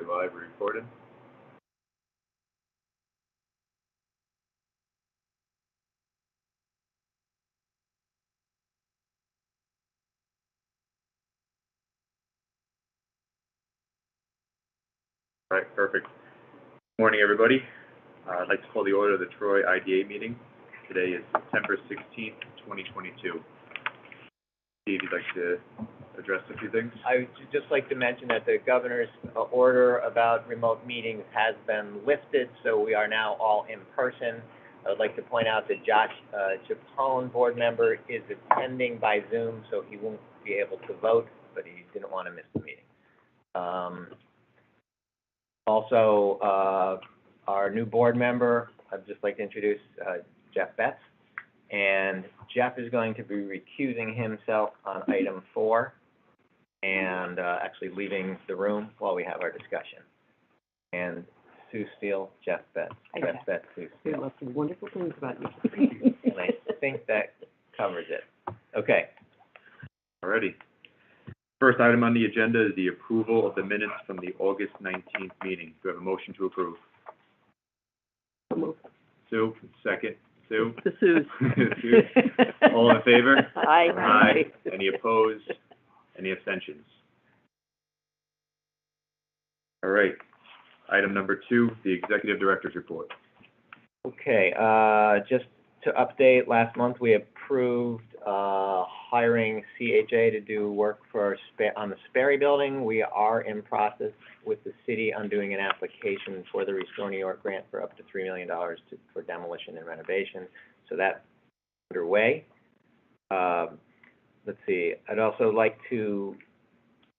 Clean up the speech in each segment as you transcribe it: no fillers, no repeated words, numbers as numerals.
live recorded. All right, perfect. Good morning, everybody. I'd like to call the order of the Troy IDA meeting. Today is September 16th, 2022. Steve, you'd like to address a few things? I would just like to mention that the governor's order about remote meetings has been lifted, so we are now all in person. I would like to point out that Josh Chapone, board member, is attending by Zoom, so he won't be able to vote, but he didn't want to miss the meeting. Also, our new board member, I'd just like to introduce Jeff Betts. And Jeff is going to be recusing himself on item 4 and actually leaving the room while we have our discussion. And Sue Steele, Jeff Betts. Jeff Betts, Sue Steele. There are lots of wonderful things about you. And I think that covers it. Okay. Alrighty. First item on the agenda is the approval of the minutes from the August 19th meeting. Do I have a motion to approve? Sue, second. Sue? The Sue's. Sue. All in favor? Aye. Aye. Any opposed? Any abstentions? All right. Item number 2, the executive director's report. Okay, just to update, last month we approved hiring CHA to do work for on the Sperry building. We are in process with the city on doing an application for the Restore New York grant for up to $3 million for demolition and renovation. So that's underway. Let's see, I'd also like to,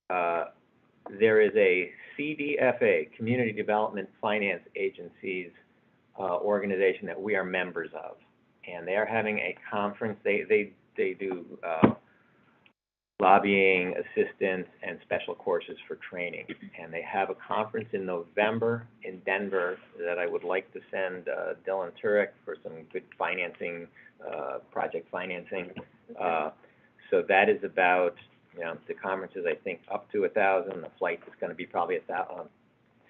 there is a CDFA, Community Development Finance Agencies organization that we are members of. And they are having a conference. They do lobbying, assistance, and special courses for training. And they have a conference in November in Denver that I would like to send Dylan Turek for some good financing, project financing. So that is about, the conference is, I think, up to 1,000. The flight is going to be probably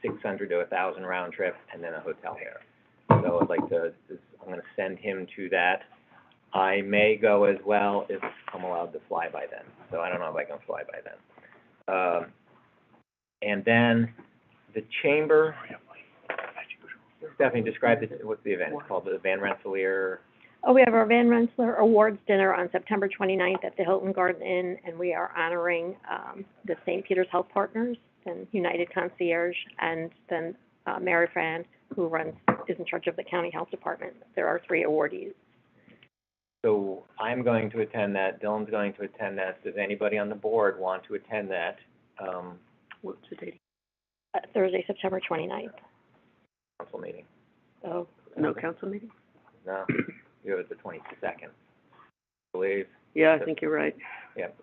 600 to 1,000 round trip, and then a hotel there. So I'd like to, I'm going to send him to that. I may go as well if I'm allowed to fly by then. So I don't know if I can fly by then. And then the chamber, Stephanie described it, what's the event? It's called the Van Rensselaer. Oh, we have our Van Rensselaer Awards dinner on September 29th at the Hilton Garden Inn, and we are honoring the St. Peter's Health Partners and United Concierge, and then Mary Fran, who is in charge of the county health department. There are 3 awardees. So I'm going to attend that. Dylan's going to attend that. Does anybody on the board want to attend that? What's the date? Thursday, September 29th. Council meeting? So, No council meeting? No, you have it the 22nd, I believe. Yeah, I think you're right. Yep.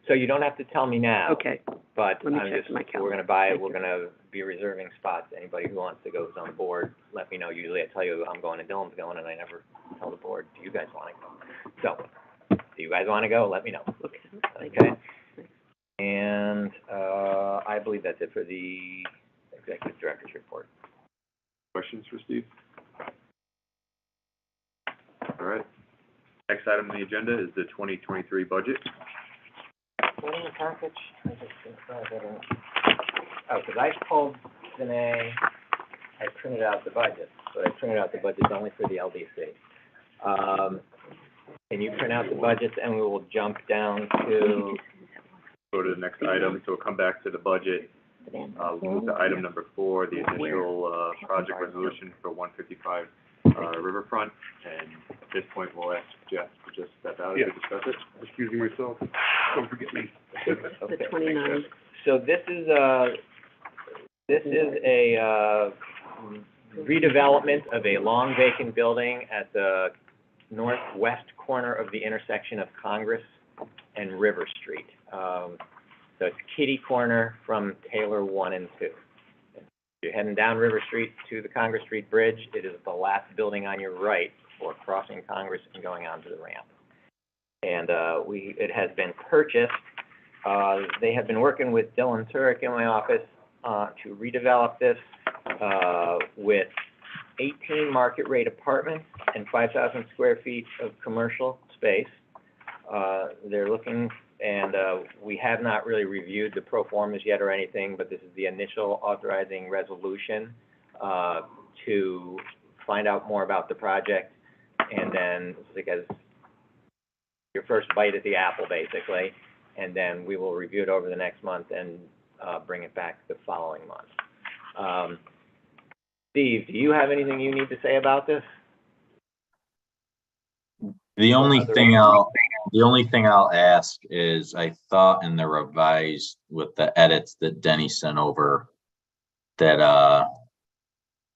So you don't have to tell me now. Okay. But Let me I'm check just, my we're calendar. gonna buy it, Thank we're you. gonna be reserving spots. Anybody who wants to go is on board, let me know. Usually I tell you I'm going and Dylan's going, and I never tell the board, do you guys wanna go? So, do you guys wanna go? Let me know. Okay. Thank Okay? you. And, I believe that's it for the executive director's report. Questions for Steve? All right. Next item on the agenda is the 2023 budget. What in the package? I just didn't. Oh, because I told Danae I printed out the budget, but I printed out the budget only for the LDC. Can you print out the budgets and we will jump down to, Go to the next item, so we'll come back to the budget. We'll move to item number 4, the initial project resolution for 155 Riverfront. And at this point, we'll ask Jeff to just step out to discuss it. Excusing myself. Don't forget me. The 29th. So this is a redevelopment of a long vacant building at the northwest corner of the intersection of Congress and River Street. So it's kitty corner from Taylor 1 and 2. If you're heading down River Street to the Congress Street Bridge, it is the last building on your right before crossing Congress and going onto the ramp. And it has been purchased. They have been working with Dylan Turek in my office to redevelop this, with 18 market rate apartments and 5,000 square feet of commercial space. They're looking, and, we have not really reviewed the pro formas yet or anything, but this is the initial authorizing resolution, to find out more about the project, and then, because your first bite at the apple, basically, and then we will review it over the next month and, bring it back the following month. Steve, do you have anything you need to say about this? The only thing I'll ask is, I thought in the revised with the edits that Denny sent over that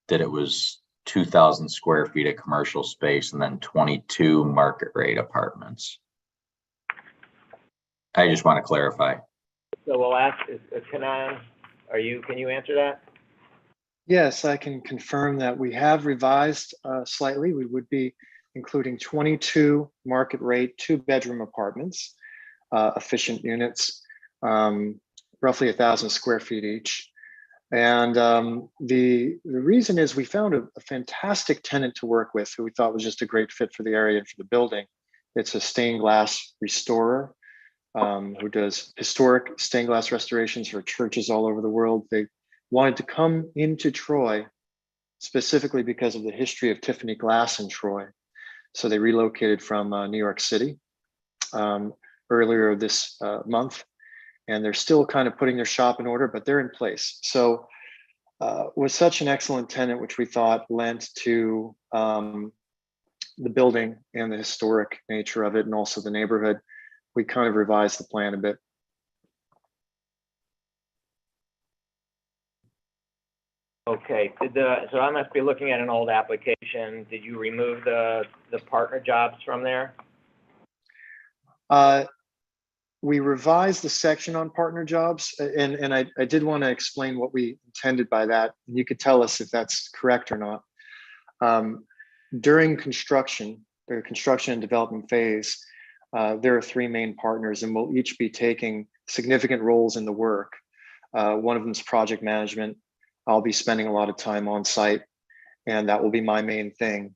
it was 2,000 square feet of commercial space and then 22 market rate apartments. I just want to clarify. So we'll ask, Kanan, can you answer that? Yes, I can confirm that we have revised slightly. We would be including 22 market rate, 2-bedroom apartments, efficient units, roughly 1,000 square feet each. And the reason is we found a fantastic tenant to work with who we thought was just a great fit for the area and for the building. It's a stained glass restorer who does historic stained glass restorations for churches all over the world. They wanted to come into Troy specifically because of the history of Tiffany glass in Troy. So they relocated from New York City earlier this month, and they're still kind of putting their shop in order, but they're in place. So with such an excellent tenant, which we thought lent to the building and the historic nature of it, and also the neighborhood, we kind of revised the plan a bit. Okay, so I must be looking at an old application. Did you remove the partner jobs from there? We revised the section on partner jobs, and I did want to explain what we intended by that. And you could tell us if that's correct or not. During construction, the construction and development phase, there are 3 main partners, and we'll each be taking significant roles in the work. One of them is project management. I'll be spending a lot of time on site, and that will be my main thing,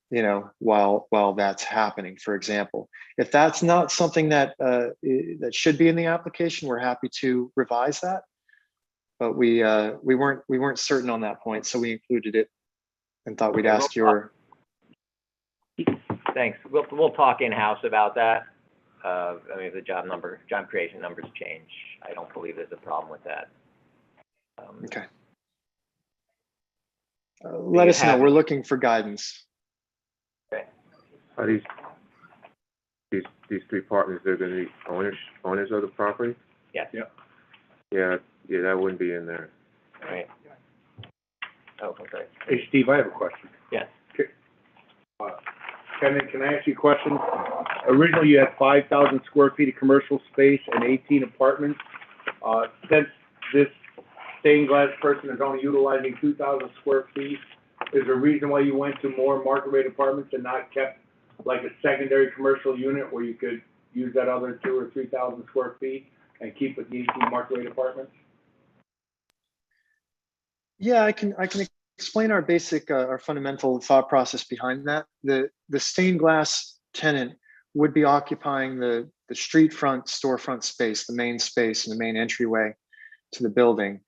you know, while that's happening, for example. If that's not something that that should be in the application, we're happy to revise that. But we weren't certain on that point, so we included it and thought we'd ask your. Thanks. We'll talk in-house about that. I mean, if the job creation numbers change, I don't believe there's a problem with that. Okay. Let us know. We're looking for guidance. Okay. Are these 3 partners, they're gonna be owners of the property? Yes. Yep. Yeah, that wouldn't be in there. All right. Oh, okay. Hey, Steve, I have a question. Yes. Can I ask you a question? Originally, you had 5,000 square feet of commercial space and 18 apartments. Since this stained glass person is only utilizing 2,000 square feet, is there a reason why you went to more market rate apartments and not kept like a secondary commercial unit where you could use that other 2,000 or 3,000 square feet and keep with the 18 market rate apartments? Yeah, I can explain our basic, our fundamental thought process behind that. The stained glass tenant would be occupying the street front storefront space, the main space and the main entryway to the building.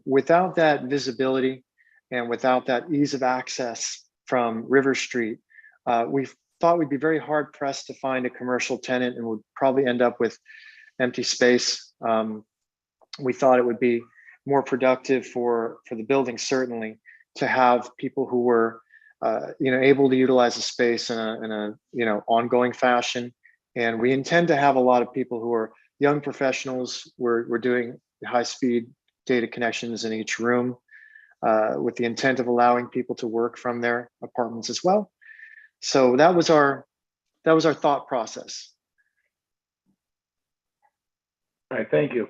Without that visibility and without that ease of access from River Street, we thought we'd be very hard pressed to find a commercial tenant and would probably end up with empty space. We thought it would be more productive for the building, certainly, to have people who were able to utilize the space in a ongoing fashion. And we intend to have a lot of people who are young professionals. We're doing high-speed data connections in each room with the intent of allowing people to work from their apartments as well. So that was our thought process. All right, thank you.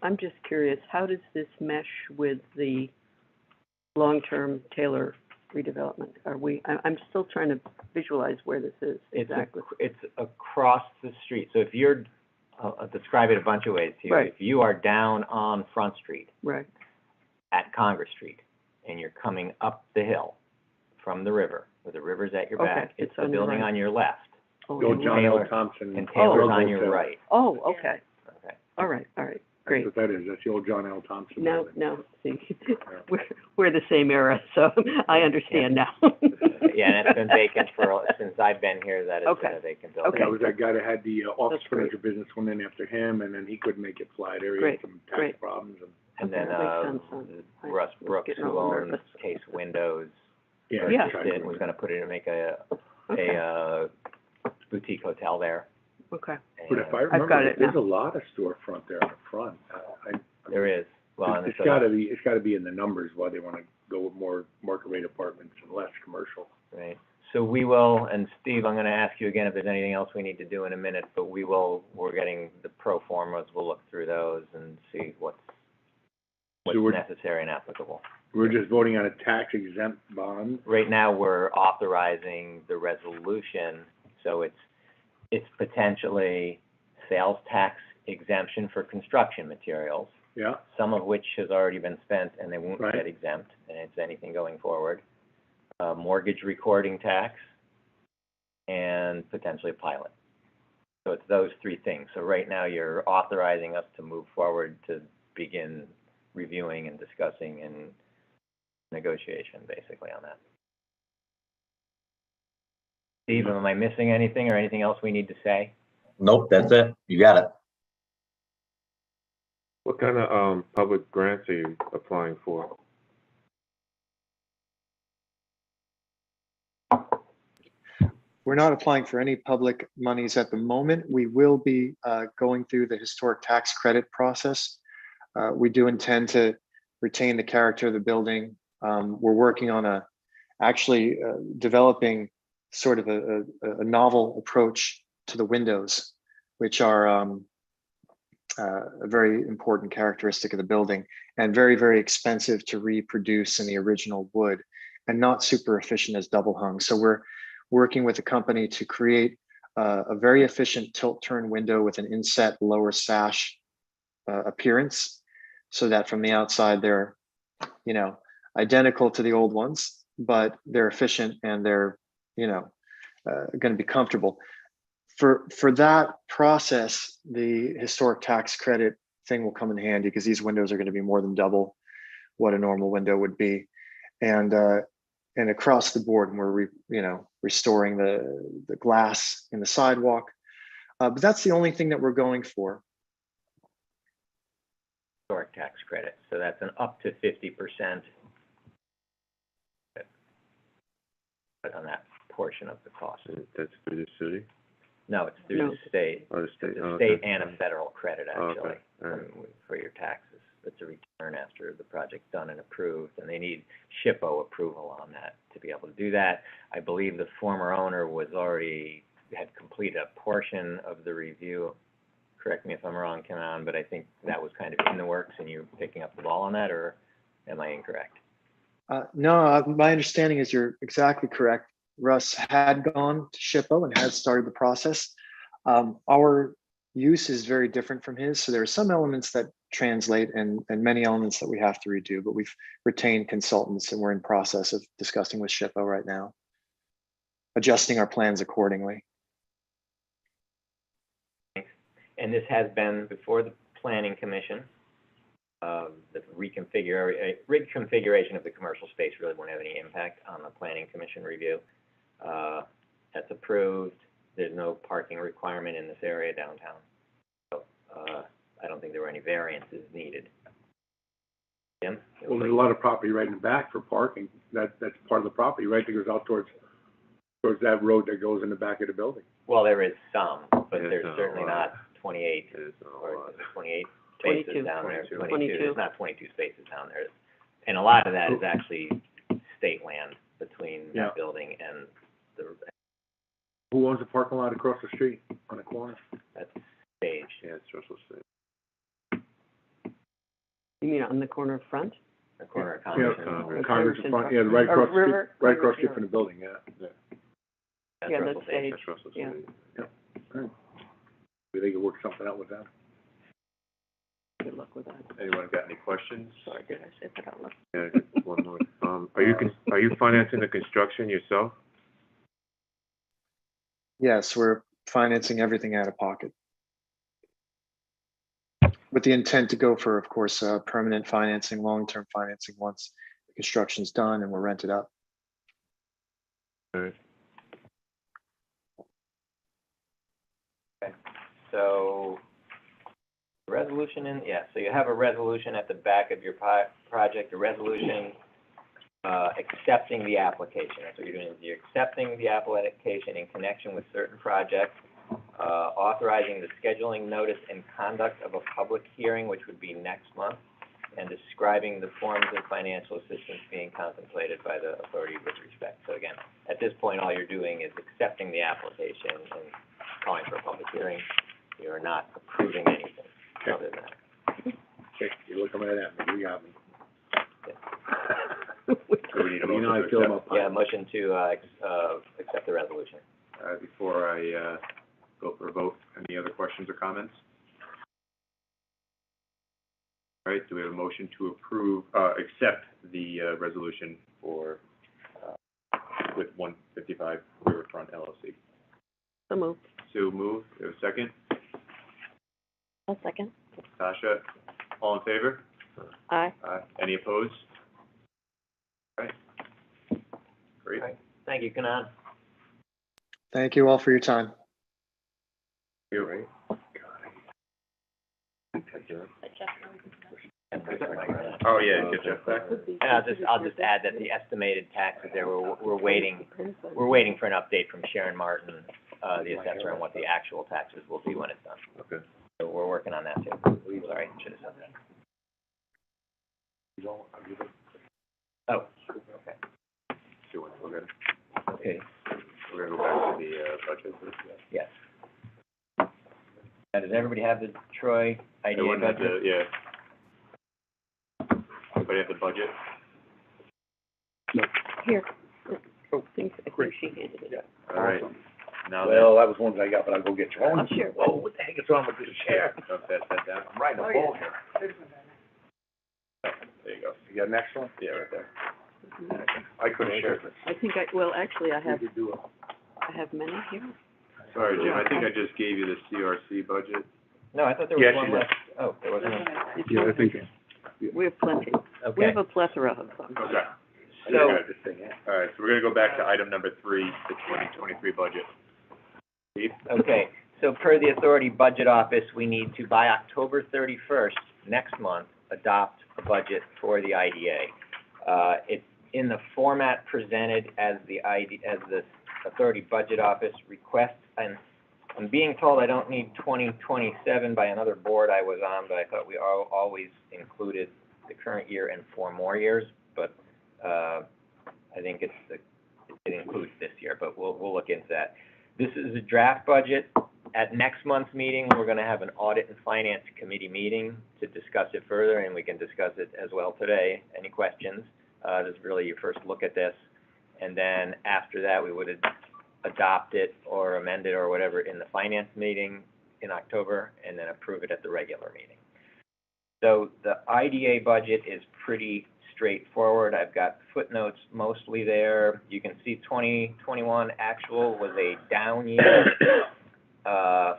I'm just curious, how does this mesh with the long-term Taylor redevelopment? Are we, I'm still trying to visualize where this is exactly. It's across the street. So if you're, I'll describe it a bunch of ways to you. Right. If you are down on Front Street Right, at Congress Street and you're coming up the hill from the river, where the river's at your Okay, back, it's it's the on your building right. on your left oh, The old John Taylor- L. Thompson. and Taylor's Drug on your Hotel. right. oh, okay, Okay. all right, great. That's what that is, that's the old John L. Thompson. Now, building. see, we're the same era, so I understand now. Yeah, and it's been vacant since I've been here, that has been Okay. a vacant building. Okay. That was that guy that had the office That's great. furniture business went in after him, and then he couldn't make it fly there, he Great, had some tax great. problems, and, And then, That makes sense, I Russ was Brooks, getting who all owns nervous. Case Windows, yeah. Yeah. he tried purchased it, to- was gonna put it and make a Okay, boutique hotel there. okay, But if I I've got remember, it there's now. a lot of storefront there on the front. There is, well, and It's so, gotta be in the numbers why they wanna go with more market rate apartments and less commercial. right. So we will, and Steve, I'm gonna ask you again if there's anything else we need to do in a minute, but we're getting the pro formas, we'll look through those and see what's So we're, necessary and applicable. we're just voting on a tax exempt bond. Right now, we're authorizing the resolution, so it's potentially sales tax exemption for construction materials, Yeah, some of which has already been spent and they won't Right. get exempt, and it's anything going forward. Mortgage recording tax, and potentially a pilot. So it's those three things. So right now, you're authorizing us to move forward to begin reviewing and discussing and negotiation, basically, on that. Steve, am I missing anything or anything else we need to say? Nope, that's it. You got it. What kind of, public grants are you applying for? We're not applying for any public monies at the moment. We will be going through the historic tax credit process. We do intend to retain the character of the building. We're working on actually developing sort of a novel approach to the windows, which are a very important characteristic of the building and very, very expensive to reproduce in the original wood and not super efficient as double hung. So we're working with a company to create a very efficient tilt turn window with an inset lower sash appearance, so that from the outside they're, identical to the old ones, but they're efficient and they're, going to be comfortable. For that process, the historic tax credit thing will come in handy because these windows are going to be more than double what a normal window would be, and across the board, we're restoring the glass in the sidewalk. But that's the only thing that we're going for. Historic tax credit, so that's an up to 50% on that portion of the cost. That's through the city? No, it's through No. the state. Oh, the state, It's oh, a okay. state and a federal credit, Oh, actually, okay, all right. for your taxes. It's a return after the project's done and approved, and they need SHPO approval on that to be able to do that. I believe the former owner had completed a portion of the review. Correct me if I'm wrong, Ken, but I think that was kind of in the works, and you're picking up the ball on that, or am I incorrect? No, my understanding is you're exactly correct. Russ had gone to SHPO and had started the process. Our use is very different from his, so there are some elements that translate and many elements that we have to redo, but we've retained consultants and we're in process of discussing with SHPO right now, adjusting our plans accordingly. And this has been before the planning commission. The reconfiguration of the commercial space really won't have any impact on the planning commission review. That's approved. There's no parking requirement in this area downtown. So, I don't think there were any variances needed. Jim? Well, there's a lot of property right in the back for parking. That's part of the property, right, that goes out towards that road that goes in the back of the building. Well, there is some, but There's there's not a certainly lot. not 28, There's not a or lot. is it 28 22. spaces down there. 22. There's not 22 spaces down there. And a lot of that is actually state land between Yeah. that building and the, Who owns the parking lot across the street on the corner? that stage. Yeah, it's Russell State. You mean on the corner front? the corner of Yeah, Congress. Congress in front, yeah, right Or across, the street- River- right across the River- street from the building, yeah. That's Yeah, Russell that's Sage. That's Russell Yeah. City. We think it work something out with them. Good luck with that. Anyone got any questions? Sorry, did I say that out loud? Yeah, just one more. Are you financing the construction yourself? Yes, we're financing everything out of pocket. With the intent to go for, of course, permanent financing, long-term financing once the construction's done and we're rented up. All right. So, the resolution so you have a resolution at the back of your project, a resolution, accepting the application. That's what you're doing, is you're accepting the application in connection with certain projects, authorizing the scheduling notice and conduct of a public hearing, which would be next month, and describing the forms of financial assistance being contemplated by the authority with respect. So again, at this point, all you're doing is accepting the application and calling for a public hearing. You're not approving anything other than that. Okay, you're looking right at me, you got me. So we need a You motion know, to I feel accept. about. Yeah, motion to, accept the resolution. Before I, go for a vote, any other questions or comments? All right, do we have a motion to approve, accept the, resolution for, with 155 Riverfront LLC? So moved. Sue moved, we have a second. A second. Tasha, all in favor? Aye. Any opposed? All right. Great. Thank you, Kanan. Thank you all for your time. You, right? Oh, yeah, get Jeff back. And I'll just add that the estimated taxes there, we're waiting for an update from Sharon Martin, the assessor, on what the actual taxes will be when it's done. Okay. So we're working on that too. Sorry, should have said that. Oh, okay. Sue, we're good. Okay, We're gonna go back to the, budget. yes. Now, does everybody have the Troy IDA Everyone has budget? the, yeah. Everybody have the budget? Here. I think she handed it. All right. Now that, Well, that was one that I got, but I'll go get your own. Oh, sure. Whoa, what the heck is wrong with this chair? don't pass that down. I'm riding a bull here. There you go. You got an extra one? Yeah, right there. I couldn't share this. I think well, actually, I have, You could do it. I have many here. Sorry, Jim, I think I just gave you the CRC budget. No, I thought there Yes, was one you left. Oh, there wasn't one. Yeah, I think. We have plenty. We Okay. have a plethora of them. Okay. So, All right, so we're gonna go back to item number 3, the 2023 budget. Steve? okay, so per the authority budget office, we need to, by October 31st, next month, adopt a budget for the IDA. It's in the format presented as the authority budget office requests, and I'm being told I don't need 2027 by another board I was on, but I thought we always included the current year and 4 more years, but, I think it includes this year, but we'll look into that. This is a draft budget. At next month's meeting, we're gonna have an audit and finance committee meeting to discuss it further, and we can discuss it as well today. Any questions? This is really your first look at this. And then after that, we would adopt it or amend it or whatever in the finance meeting in October, and then approve it at the regular meeting. So the IDA budget is pretty straightforward. I've got footnotes mostly there. You can see 2021 actual was a down year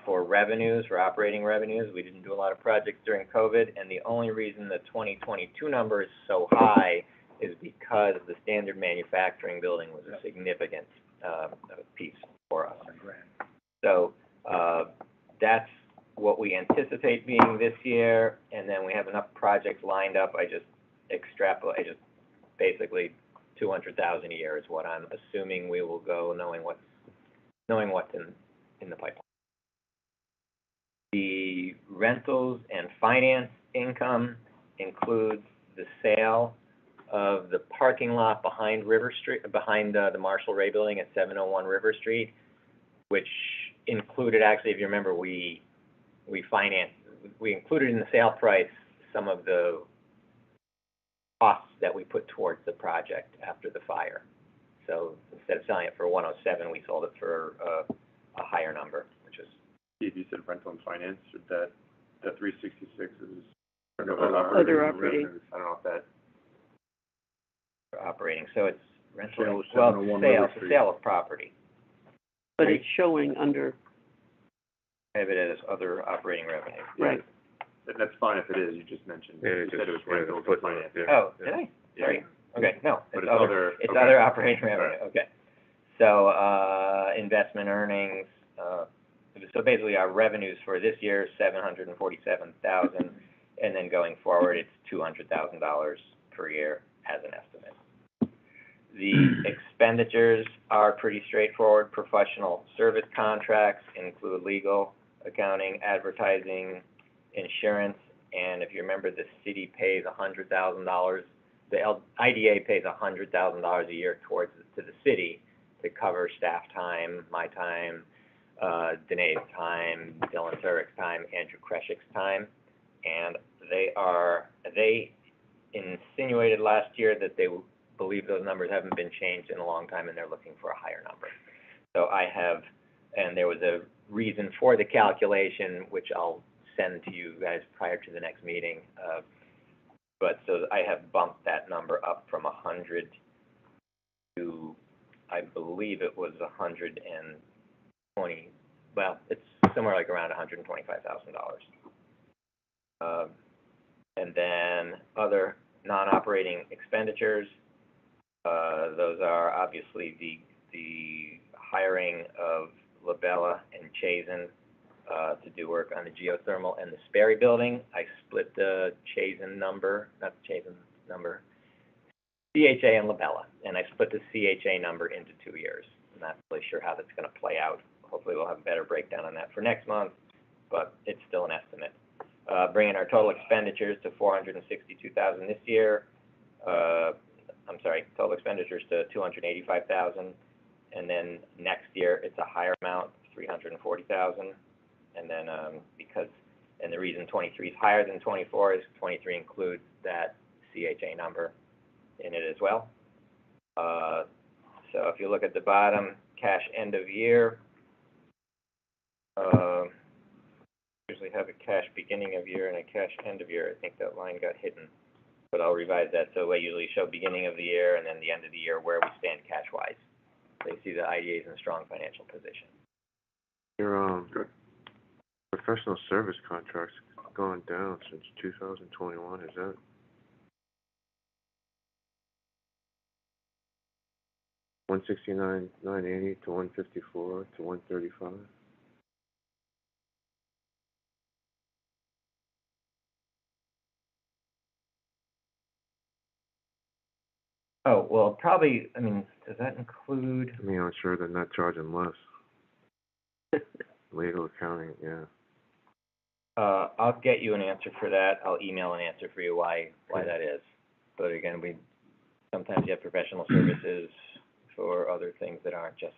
for revenues, for operating revenues. We didn't do a lot of projects during COVID, and the only reason the 2022 number is so high is because the standard manufacturing building was a significant piece for us. So that's what we anticipate being this year, and then we have enough projects lined up. I just basically 200,000 a year is what I'm assuming we will go, knowing what's in the pipeline. The rentals and finance income includes the sale of the parking lot behind River Street, behind the Marshall Ray Building at 701 River Street, which included, actually, if you remember, we included in the sale price some of the costs that we put towards the project after the fire. So instead of selling it for 107, we sold it for a higher number, which is Steve, you said rental and finance, should that 366 is Other operating. revenues. I don't know if that, operating, so it's rental, Sale of well, 701 sale, River it's a Street. sale of property. But it's showing under, I have it as other operating revenue. right, that's fine if it is, you just mentioned, Yeah, you said it was rentals and footnote, finance. yeah. Oh, did I? Yeah. Sorry. Okay, no, But it's other, it's okay. other operating revenue, Alright. okay. So, investment earnings, so basically our revenues for this year, $747,000, and then going forward, it's $200,000 per year as an estimate. The expenditures are pretty straightforward. Professional service contracts include legal, accounting, advertising, insurance, and if you remember, the city pays $100,000. The IDA pays $100,000 a year towards, to the city to cover staff time, my time, Danae's time, Dylan Turek's time, Andrew Kreshik's time. And they insinuated last year that they believe those numbers haven't been changed in a long time and they're looking for a higher number. So and there was a reason for the calculation, which I'll send to you guys prior to the next meeting. But so I have bumped that number up from 100 to, I believe it was 120, well, it's somewhere like around $125,000. And then other non-operating expenditures, those are obviously the hiring of Labella and Chazen to do work on the geothermal and the Sperry building. I split the Chazen number, not the Chazen number, CHA and Labella, and I split the CHA number into 2 years. I'm not really sure how that's going to play out. Hopefully we'll have a better breakdown on that for next month, but it's still an estimate. Bringing our total expenditures to $462,000 this year. Total expenditures to $285,000, and then next year it's a higher amount, $340,000. And then and the reason 23 is higher than 24 is 23 includes that CHA number in it as well. So if you look at the bottom, cash end of year, usually have a cash beginning of year and a cash end of year. I think that line got hidden, but I'll revise that. So I usually show beginning of the year and then the end of the year where we stand cash-wise. So you see the IDA is in a strong financial position. Your, professional service contracts gone down since 2021, is that? $169,980 to $154 to $135. Oh, well, probably, I mean, does that include? I mean, I'm sure they're not charging less. Legal accounting, yeah. I'll get you an answer for that. I'll email an answer for you why that is. But again, sometimes you have professional services for other things that aren't just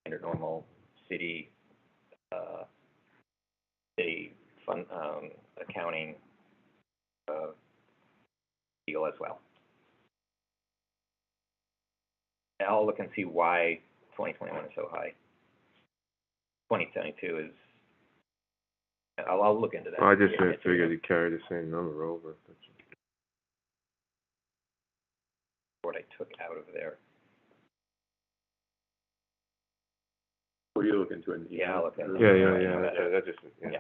standard normal city fund accounting, legal as well. And I'll look and see why 2021 is so high. 2022 is, I'll look into that. I just Yeah, figured you carry the same number over. what I took out of there. Will you look into it? Yeah, I'll look into it. Yeah, that just, yeah. Yeah.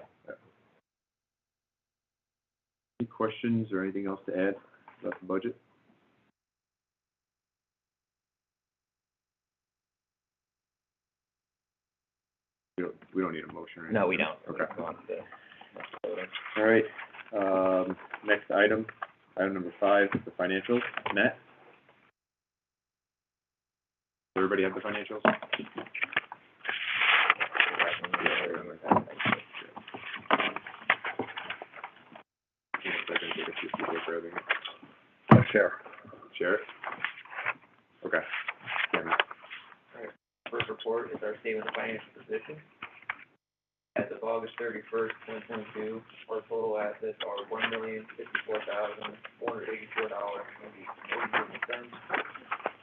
Any questions or anything else to add about the budget? We don't need a motion, right? No, we don't. Okay. Go on to the next All right, next item number 5, the financials. Matt? Does everybody have the financials? Share it? Okay. First report is our statement of financial position. As of August 31st, 2022, our total assets are $1,054,484.87,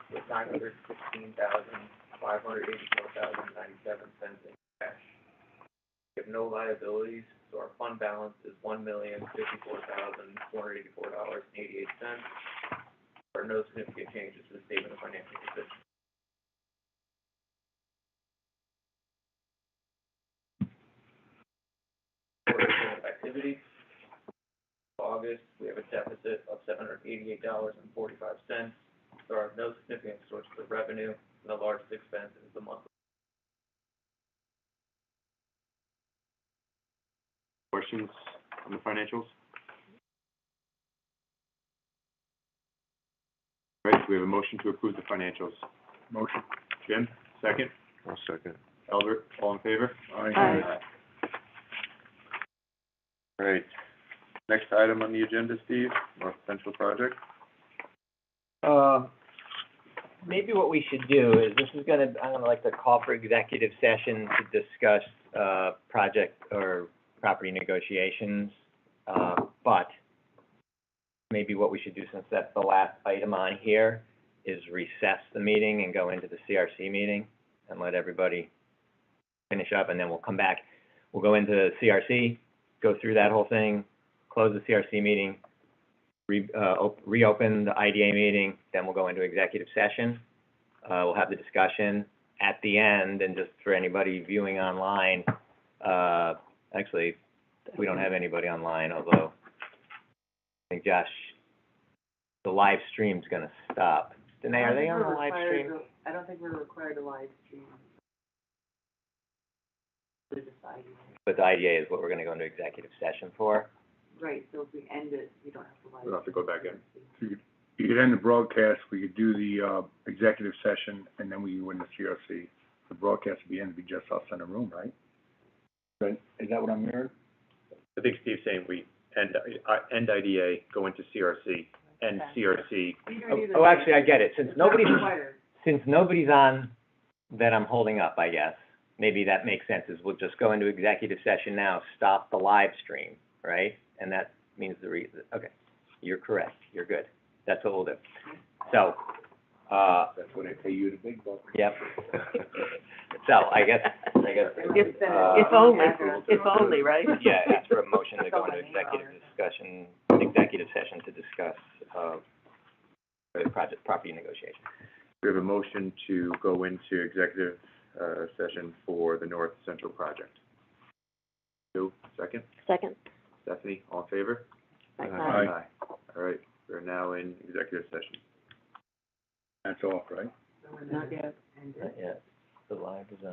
with $916,584.97 in cash. We have no liabilities, so our fund balance is $1,054,484.88. There are no significant changes to the statement of financial position. Quarterly activity. August, we have a deficit of $788.45. There are no significant sources of revenue, and the largest expense is the monthly. Questions on the financials? All right, we have a motion to approve the financials. Motion. Jim, second. I'll second. Albert, all in favor? Aye. All right. Next item on the agenda, Steve, North Central Project. Maybe what we should do is, I'm gonna like to call for executive session to discuss, project or property negotiations. But maybe what we should do, since that's the last item on here, is recess the meeting and go into the CRC meeting and let everybody finish up, and then we'll come back. We'll go into CRC, go through that whole thing, close the CRC meeting, reopen the IDA meeting, then we'll go into executive session. We'll have the discussion at the end, and just for anybody viewing online, actually, we don't have anybody online, although I think Josh, the live stream's gonna stop. Danae, are they on the live stream? I don't think we're required to live stream. To decide. But the IDA is what we're gonna go into executive session for. Right, so if we end it, we don't have to live. We don't have to go back in. You could end the broadcast, we could do the, executive session, and then we go into CRC. The broadcast would be ended, be just us in a room, right? Right, is that what I'm hearing? I think Steve's saying we end IDA, go into CRC, end CRC. Oh, actually, I get it. Since nobody's on that I'm holding up, I guess, maybe that makes sense, is we'll just go into executive session now, stop the live stream, right? And that means okay, you're correct, you're good. That's what we'll do. So, That's when I pay you the big bucks. yep. So, I guess. If only, right? Yeah, ask for a motion to go into executive session to discuss, property negotiation. We have a motion to go into executive, session for the North Central Project. Sue, second. Second. Stephanie, all in favor? Aye. All right, we're now in executive session. That's off, right? Not yet. Yeah, the live is on.